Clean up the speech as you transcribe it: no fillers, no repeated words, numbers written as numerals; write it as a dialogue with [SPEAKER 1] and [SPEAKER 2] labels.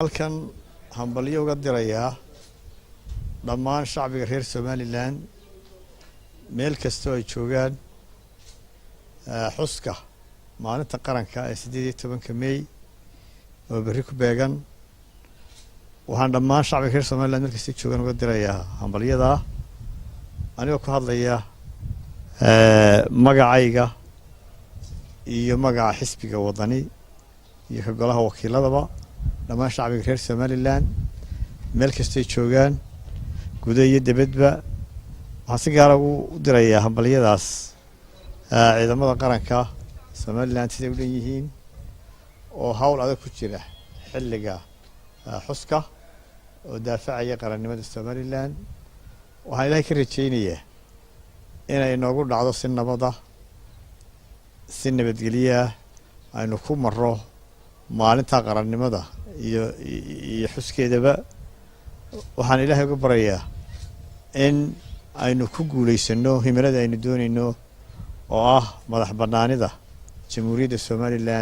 [SPEAKER 1] halkan hambalyo uga dirayaa dhammaan shacbiga reer Somaliland meel kasta oo ay joogaan xuska maalinta qaranka ee 18 May oo berri ku beegan waxaan dhammaan shacbiga reer Somaliland meel kasta joogan uga dirayaa hambalyada anigoo ku hadlaya magacayga iyo magaca xisbiga wadani iyo ka golaha wakiiladaba dhammaan shacbiga reer Somaliland meel kasta ay joogaan gudaha iyo dibadba waxaan si gaar ah u dirayaa hambalyadaas ciidamada qaranka Somaliland sida u leeyihiin oo hawl adag ku jira xilliga xuska oo daafacaya qarannimada Somaliland waxaan ilaahay ka rajaynayaa inay noogu dhacdo si nabad ah si nabadgelyo ah aynu ku marro maalinta qarannimada iyo xuskeedaba waxaan ilaahay uga baryayaa in aynu ku guuleysano himilada aynu doonayno oo ah madax bannaanida jamhuuriyadda Somaliland